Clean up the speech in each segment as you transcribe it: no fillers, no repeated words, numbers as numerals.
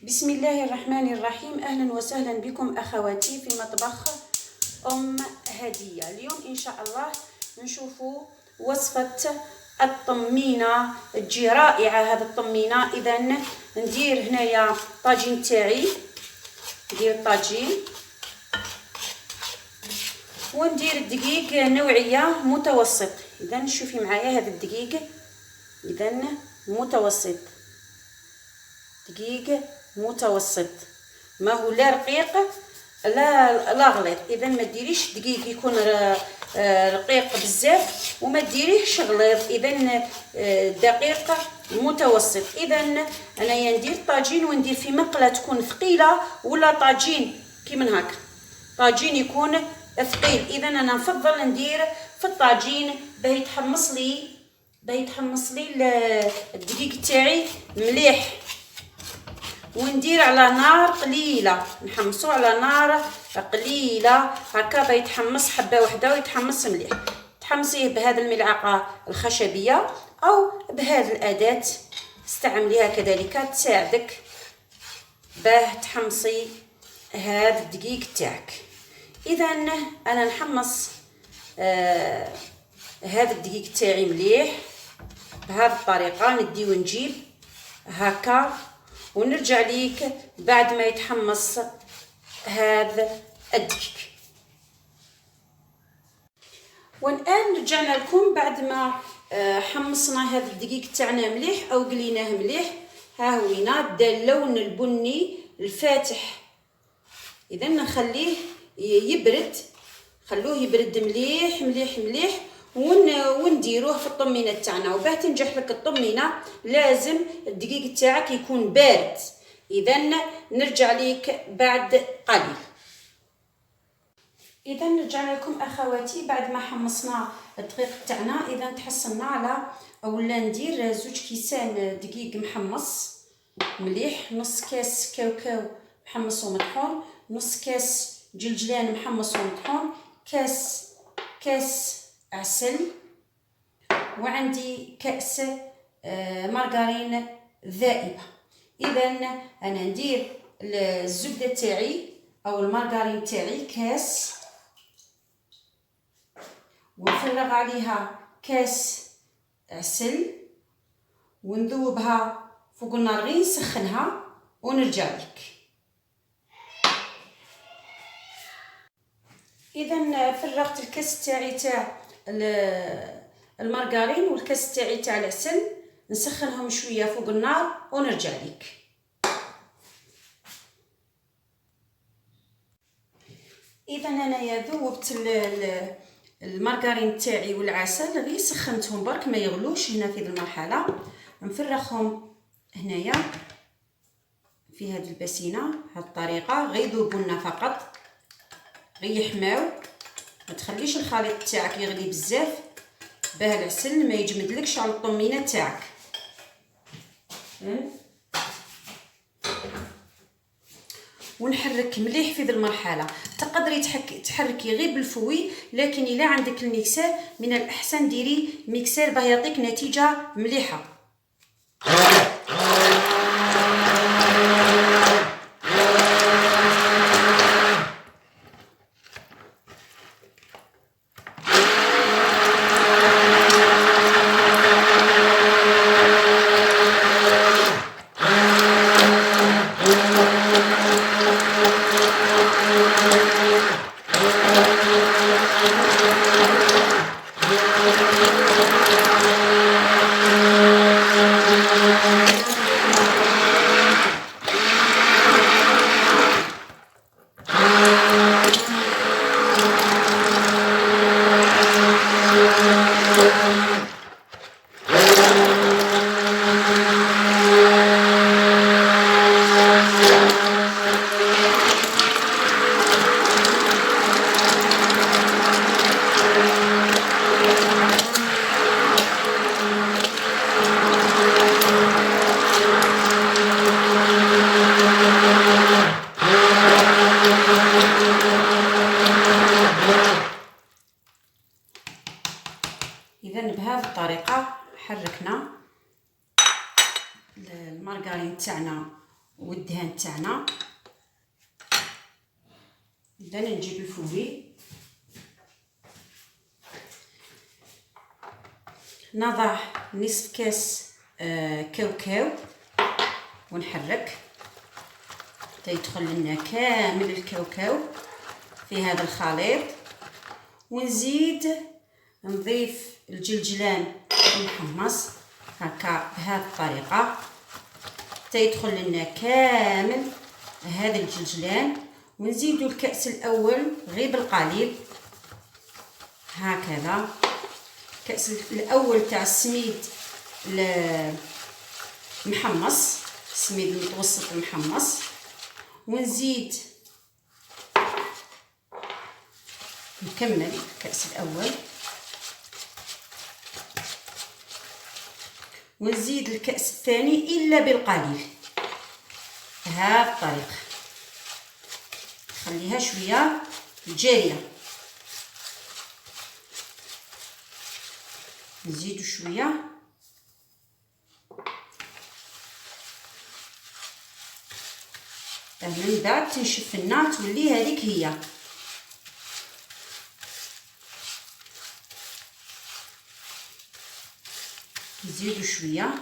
بسم الله الرحمن الرحيم. أهلا وسهلا بكم أخواتي في مطبخ أم هدية. اليوم إن شاء الله نشوفوا وصفة الطمينة، تجي رائعة هذه الطمينة. إذا ندير هنايا طاجين تاعي، ندير الطاجين وندير الدقيق نوعية متوسط. إذا شوفي معايا هذا الدقيق، إذا متوسط، دقيق متوسط، ما هو لا رقيق لا غليظ. اذا ما ديريش دقيق يكون رقيق بزاف وما ديريهش غليظ، اذا دقيق متوسط. اذا انايا ندير طاجين وندير في مقله تكون ثقيله، ولا طاجين كي من هكا، طاجين يكون ثقيل. اذا انا نفضل ندير في الطاجين باه يتحمص لي الدقيق تاعي مليح، وندير على نار قليله، نحمصو على نار قليله هكا باه يتحمص حبه واحده ويتحمص مليح. تحمصيه بهذه الملعقه الخشبيه او بهذه الاداه، استعمليها كذلك تساعدك باه تحمصي هذا الدقيق تاعك. اذا انا نحمص هذا الدقيق تاعي مليح بهذه الطريقه، ندي ونجيب هكا ونرجع ليك بعد ما يتحمص هذا الدقيق. والان رجعنا لكم بعد ما حمصنا هذا الدقيق تاعنا مليح او قليناه مليح. ها هو دا اللون البني الفاتح. اذا نخليه يبرد، خلوه يبرد مليح مليح مليح ونديروه في الطمينه تاعنا. وباه تنجح لك الطمينه لازم الدقيق تاعك يكون بارد. اذا نرجع ليك بعد قليل. اذا رجعنا لكم اخواتي بعد ما حمصنا الدقيق تاعنا. اذا تحصلنا على اولا ندير 2 كيسان دقيق محمص مليح، نص كاس كاوكاو محمص ومطحون، نص كاس جلجلان محمص ومطحون، كاس عسل، وعندي كأس مارغرين ذائبة. إذا أنا ندير الزبدة تاعي أو المارغرين تاعي كاس، ونفرغ عليها كاس عسل ونذوبها فوق النار غير نسخنها ونرجع لك. اذا فرغت الكاس تاعي تاع المارغرين والكاس تاعي تاع العسل، نسخنهم شويه فوق النار ونرجع لك. اذا انايا ذوبت المارغرين تاعي والعسل، غير سخنتهم برك ما يغلوش. هنا في هذه المرحله نفرغهم هنايا في هذه البسينه بهذه الطريقه، غير يذوبوا فقط، غير يحماو. ما تخليش الخليط تاعك يغلي بزاف باه العسل ما يجمدلكش على الطمينه تاعك. ونحرك مليح في ذي المرحله. تقدري تحركي غير بالفوي، لكن الا عندك الميكسر من الاحسن ديري ميكسر باه يعطيك نتيجه مليحه. والدهان تاعنا. اذا نجيب الفوي، نضع نصف كاس كاوكاو ونحرك حتى يدخل لنا كامل الكاوكاو في هذا الخليط. ونزيد نضيف الجلجلان المحمص هكا بهذه الطريقه حتى يدخل لنا كامل هذا الجلجلان. ونزيدو الكأس الاول غير بالقليل هكذا، الكأس الاول تاع السميد المحمص، السميد المتوسط المحمص. ونزيد نكمل الكأس الاول، ونزيد الكأس الثاني الا بالقليل بهذه الطريقه، خليها شويه جاريه. نزيدو شويه من بعد تنشف لنا تولي هذيك هي. نزيدو شويه،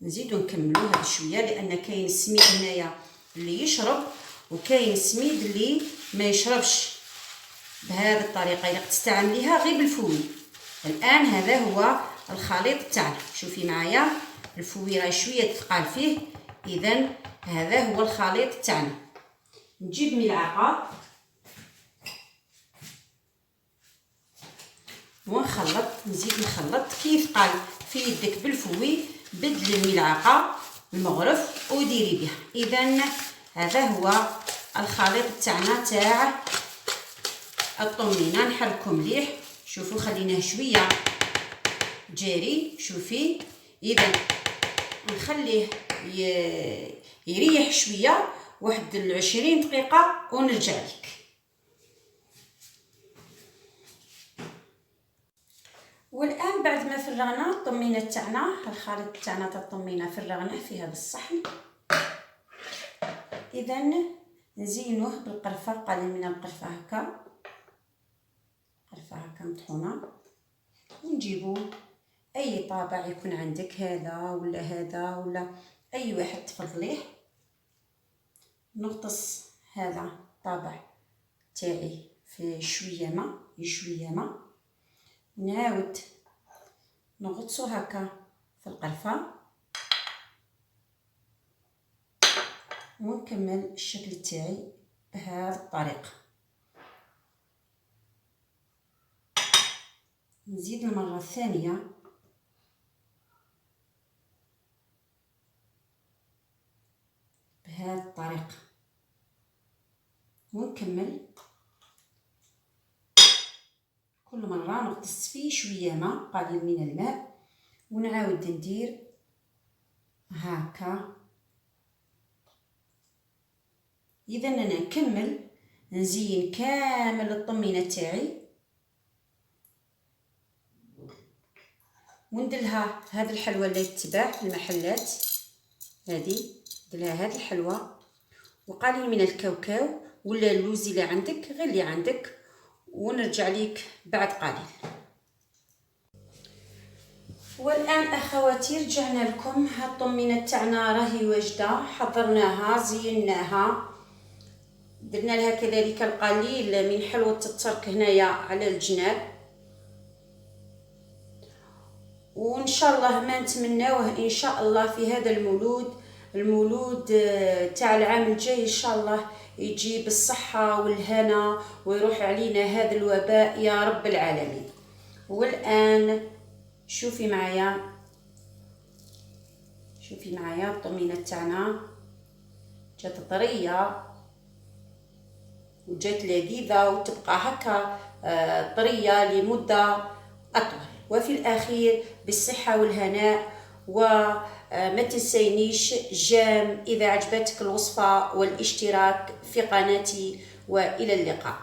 نزيدو نكملو هاد شويه، لان كاين السميد هنايا اللي يشرب وكاين السميد اللي ما يشربش. بهذه الطريقه الا تستعمليها غير بالفوي. الان هذا هو الخليط تاعنا، شوفي معايا الفوي راه شويه ثقال فيه. اذا هذا هو الخليط تاعنا. نجيب ملعقه ونخلط، نزيد نخلط كي ثقال في يدك بالفوي، بدل الملعقه المغرف وديري بها. اذا هذا هو الخليط تاعنا تاع الطمينه. نحركو مليح، شوفوا خليناه شويه جاري، شوفي. اذا نخليه يريح شويه واحد 20 دقيقه ونرجع لك. والان بعد ما فرغنا الطمينه تاعنا، الخليط تاعنا تاع الطمينه فرغناه في هذا الصحن. اذا نزينوه بالقرفه، قليل من القرفه هكا، قرفه هكا مطحونه. ونجيبو اي طابع يكون عندك، هذا ولا هذا ولا اي واحد تفضليه. نغطس هذا الطابع تاعي في شويه ماء، نعاود نغطسو هكا في القرفه ونكمل الشكل تاعي بهذه الطريقه. نزيد المره الثانيه بهذه الطريقه ونكمل. كل مره نغطس فيه شويه ماء، قليل من الماء، ونعاود ندير هكا. اذا انا نكمل نزين كامل الطمينه تاعي وندلها هذه الحلوى اللي تتباع في المحلات، هذه ندلها هذه الحلوى وقليل من الكاوكاو ولا اللوز اللي عندك، غير اللي عندك. ونرجع ليك بعد قليل. والان اخواتي رجعنا لكم. ها الطمينه تاعنا راهي واجده، حضرناها زيناها، درنا لها كذلك القليل من حلوه الترك هنايا على الجناب. وان شاء الله ما نتمناوه ان شاء الله في هذا المولود تاع العام الجاي ان شاء الله يجي بالصحه والهنا ويروح علينا هذا الوباء يا رب العالمين. والان شوفي معايا الطمينه تاعنا جات طريه وجات لذيذه وتبقى هكا طريه لمده اطول. وفي الاخير بالصحه والهناء. وما تنسينيش جام اذا عجبتك الوصفه والاشتراك في قناتي، والى اللقاء.